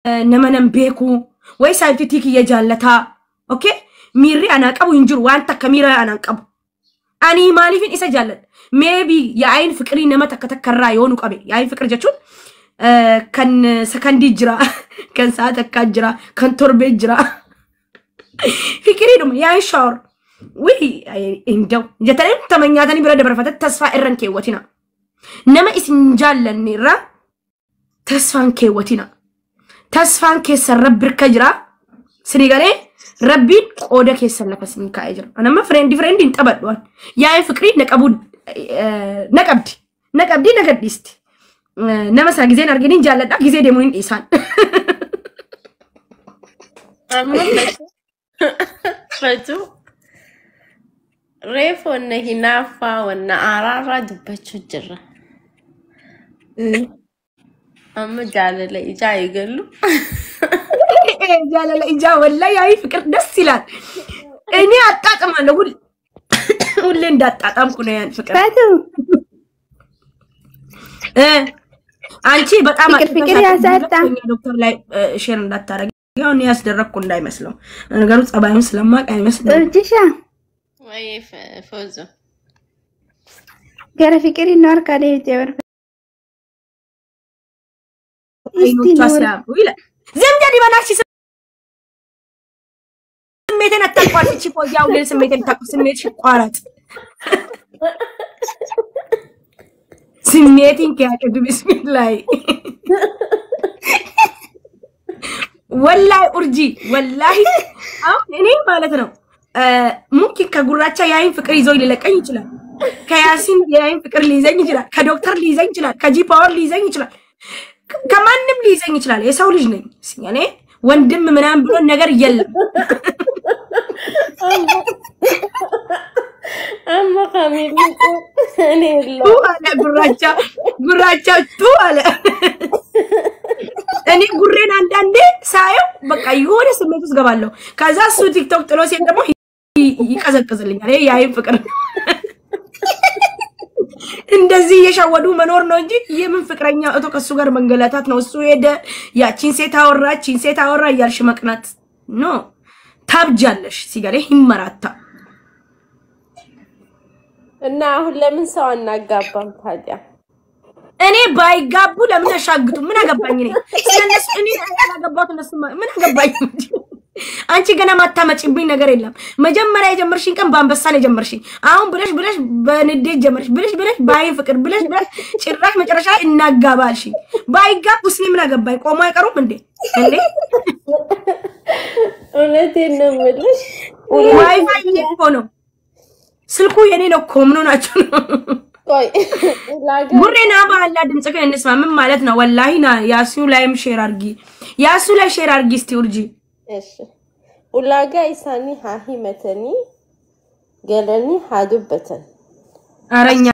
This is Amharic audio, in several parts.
نمنم بيكو ويسايفتيك يجالتا اوكي ميري انا قبو ينجر وانت كميرا انا قبو اني مالي فين اسا جالت ميبي يا عين فكري نما تكتكرا يونو قبي يا عين فكر جاتون كان سكندي جرا كان ساعتك كجرا كان تربي جرا فكري دم يا شور وي اندو جتلين تمنياتني بلا دبرفت تصفى ارن كيوتنا نما اسن جالن نيرا تصفان كيوتنا تصفان كيسر رب بركجرا سنيغالي ربي اودا كيسر لفسن كايجر انا ما فريندي انتبدوان يا فكري نقبود نقبدي نقديست نمسا غيزين ارغينين جالدا غيزي ديمون انسان فتو ريفو نهينافا ونعرارا دبچو جرا اما جالله ايجا يقلو جالله ايجا والله ياي فكر دس يلال اني اطاطمالو ሁሌ እንዳጣጣምኩ ነው ያን ፍቅር አንቺ በጣም ፍቅር ያሳጣ ዶክተር ላይ ሼር እንዳታረጊ ያው ነው ያስደረኩ እንዳይመስለው ነገሩ ጸባዩን ስለማቅ አይመስልም እርጅሻ ወይ ፎዞ ገረ ፍቅር ይኖር ካለ ይተወር እስቲ ነው ይላ ዘምጃዲ ባናሽ سميتين التقوى في شيء فوزي أولين سميتين التقوى سميت شيء قارات سميتين كأكيد بسم الله والله أرجي والله إني مالتنا ممكن كجراتشا ياين فكر يزوي لك أي شيء كياسين ياين فكر ليزين يجلا كدكتور ليزين يجلا كجي باور ليزين يجلا كمان نم ليزين يجلا يسوي لجنين يعني وندم منام بلون نجار يلا أما خميل أنا لا تو على براجة تو على أنا قرين عندي سايو بقى يهون سميتوس قبله كذا سو تيك توك تلوسي أنت مو يكذا لي يعني يا فكر እንደዚህ የሻወዱ መኖር ነው እንጂ የምን ፍቅረኛ እቶ ከሱ ጋር መንገላታት ነው እሱ ሄደ ያቺን ሴት አወራ ያልሽ መቅናት ኖ ታብጃለሽ ሲጋሬ ይመራታ እና አሁን ለምን ሰው አናጋባም ታዲያ እኔ ባይጋቡ ለምን አሻግጡ ምን አገባኝ እኔ ስለነሱ እኔ አላገባሁት እነሱ ምን አገባኝ አንቺ ገና ማታመጪብኝ ነገር የለም መጀመሪያ የጀመርሽኝ ቀን ባንበሳን የጀመርሽኝ አሁን ብለሽ በንዴት ጀመርሽ ብለሽ ባይ ፍቅር ብለሽ ጭራሽ መጨረሻ እናጋባልሽ ባይጋቡ ስለ ምን አገባኝ ቆሞ አይቀሩም እንዴ እውነቴን ነው የምልሽ ዋይፋይ እኮ ነው ስልኩ የኔ ነው እኮ ምን ሆናችሁ ነው ቆይ ጉሬና ባላ ድምጽከን እንስማ ምን ማለት ነው ወላሂ ና ያሱ ላይም ሼር አርጊ እስቲ ውርጂ እሺ ኡላጋ ኢሳኒ ሃሂ መተኒ ገለኒ ሃዱበተን አረኛ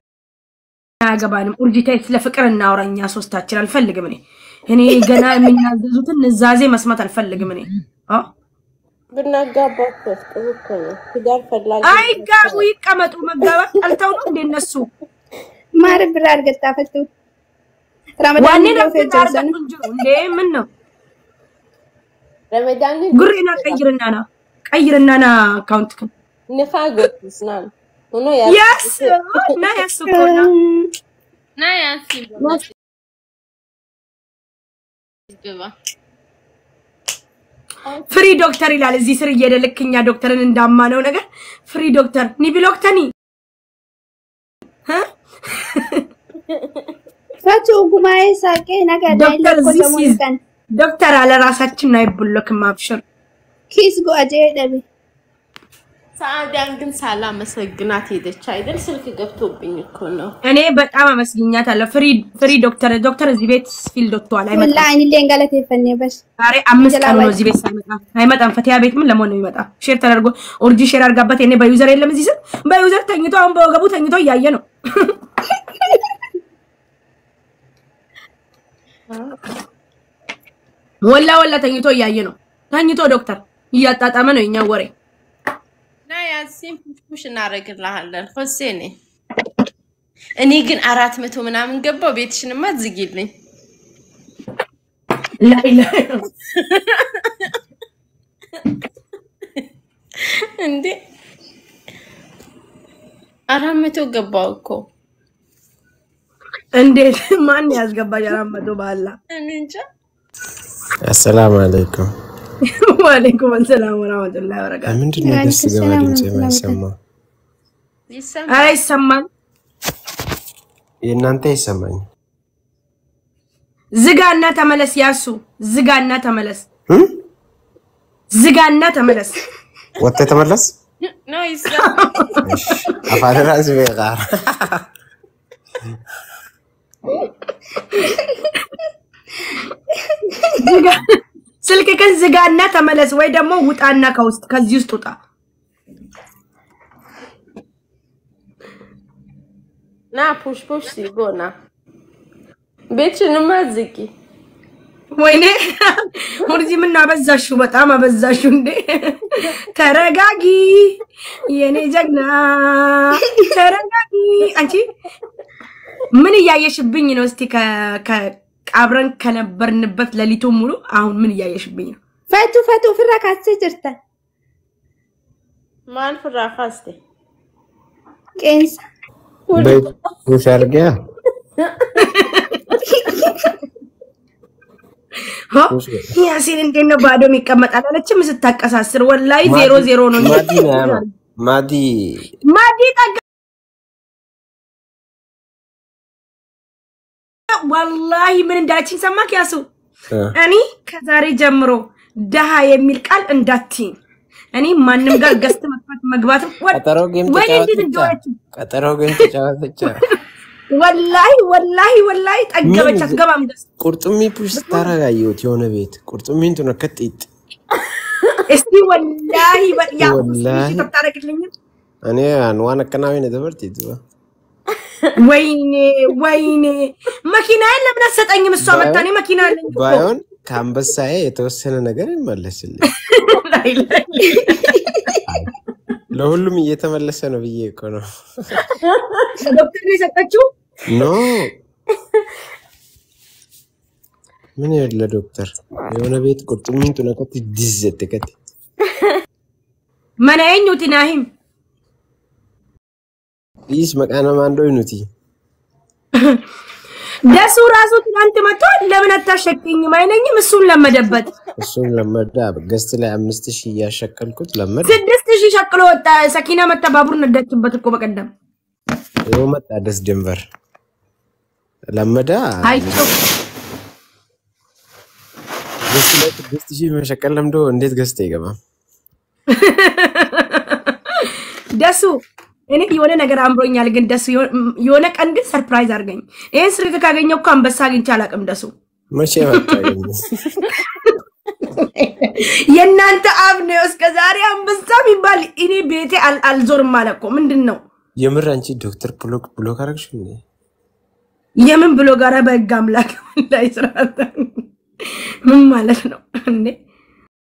አገባንም ውርጂታይ ለፍቅር እናውራኛ ሶስታችን አልፈልግም እኔ ገና የሚናዘዙትን ንዛዜ መስማት አልፈልግም ብናጋባው እኮ ትዳር ፈላጊ አይጋቡ ይቀመጡ መጋባት አልታው ነው እንደነሱ ማር ብራር ገጣፈቱ ረመዳን ነው ፈጀሰን እንዴ ምን ነው ረመዳን ጉሪና ቀይርና ና አካውንት ከን ንፋጎስና ነው ያስ ና ያስቆና ና ያሲባ ፍሪ ዶክተር ይላል እዚህ ስር እየደልክኛ ዶክተርን እንዳማነው ነገር ፍሪ ዶክተር ኒቢሎክተኒ ፈቱ ጉማዬ ሳቄ ነገር ዳይለ ኮደሞን ዶክተር አለ ራሳችን አይብሎክም አብሽር ኪስ ጎአጄ ደቢ ሳዳን ግን ሰላም መሰግናት ሄደች አይደል ስልክ ገብቶብኝ እኮ ነው እኔ በጣም አመስግኛታለሁ ፍሪ ዶክተር እዚህ ቤት ፊልድ ወጥቷል አይመጣም ወላሂ ለንጋለት የፈነበሽ ዛሬ 5 ቀን ነው እዚህ ቤት አይመጣም ፈቲያ ቤት ምን ለምን ነው ይመጣ ሼር ተደርጎ ኦርጂ ሼር አርጋባት እኔ በዩዘር የለም እዚህ ስም በዩዘር ተኝቶ አሁን በወገቡ ተኝቶ ያያየ ነው ወላ ተኝቶ ያያየ ነው ተኝቶ ዶክተር እያጣጣመ ነው የኛ ወሬ ና ያሲም ፑሽ እናረግልሃለን ሆሴኔ እኔ ግን 400 ምናምን ገባው ቤትሽንማ ዝጊልኝ لا إله እንዴ 400 ገባው እኮ እንዴት ማን ያስገባሽ 400 ባላ እንጃ السلام عليكم وعليكم السلام ورحمة الله وبركاته ምንድነው ደስ ገባ ድምጽ የማይሰማ አይሰማም የእናንተ ይሰማኝ ዝጋና ተመለስ ያሱ ዝጋና ተመለስ ዝጋና ተመለስ ወጥተ ተመለስ ነው ይሰማ አፋን ራስ በቃር ዝጋ ስልክህን ዝጋና ተመለስ ወይ ደግሞ ውጣና ከውስጥ ከዚህ ውስጥ ውጣ ና ፑሽ ፑሽ ሲጎና ቤትሽንማ ዝቂ ወይኔ ወርጂ ምን አበዛሹ በጣም አበዛሹ እንዴ ተረጋጊ የኔ ጀግና ተረጋጊ አንቺ ምን ያየሽብኝ ነው እስቲ ከአብረን ከነበርንበት ለሊቱ ሙሉ አሁን ምን ያየሽብኝ ነው ፈቱ ፍራካስ ጅርታ ማን ፍራካስቴ ቄንስ በይ ወሻርጋ ያሲን እንደነ ባዶ የሚቀመጣል አለችም ስታቀሳስር ወላይ 00 ነው ማዲ ጠጋ ወላሂ ምን እንዳለችኝ ሰማክ ያሱ እኔ ከዛሬ ጀምሮ ደሃ የሚል ቃል እንዳትኝ እኔ ማንንም ጋር ገስት መግባት ቀጠሮ ጌም ተጫወተች ወላሂ ጠገበች አትገባም ደስ ቁርጥሚ ፑሽ ታረጋዩት የሆነ ቤት ቁርጥሚን ተነከጥጥ እስቲ ወላሂ ያ ተታረግልኝ እኔ አንዋን ከናዊ ነው ተበርት ይጥባ ወይኔ መኪናዬን ለምን አሰጠኝም እሷ መጣኔ መኪና አለኝ ባይሆን ካምበሳዬ የተወሰነ ነገር ይመለስልኝ ለሁሉም እየተመለሰ ነው ብዬ እኮ ነው ዶክተር ይሰጣችሁ ኖ ምን ያለ ዶክተር የሆነ ቤት ቁጥሚን ተነከት ዲዘተከት ማናየኝ ወትናሂም ይስ መቃና ማንዶ ይኑቲ ደሱ ራሱ ትናንት መጥቶ ለምን አታሸክኝ ማይነኝም እሱን ለመደበት እሱን ለመዳ ገስት ላይ 5000 ያሸከልኩት ለመድ 6000 ሸክሎ ወጣ ሰኪና መጣ ባቡር ነዳችበት እኮ በቀደም ነው መጣ ደስ ደንቨር ለመዳ አይቶ ገስት ላይ 6000 መሸከል ለምዶ እንዴት ገስት ይገባ ደሱ እኔ የሆነ ነገር አምሮኛል ግን ደሱ የሆነ ቀን ግን ሰርፕራይዝ አርገኝ ይሄን ስልክ ካገኘው እኮ አንበሳ አግኝቻ አላቅም ደሱ መቼ ወጣኝ የናንተ አብ ነው እስከዛሬ አንበሳ የሚባል እኔ ቤቴ አልዞርም ማለኮ ምንድነው የምር አንቺ ዶክተር ብሎክ አረግሽ እንዴ የምን ብሎክ አረ በጋምላክ ላይ ስራታ ምን ማለት ነው እንዴ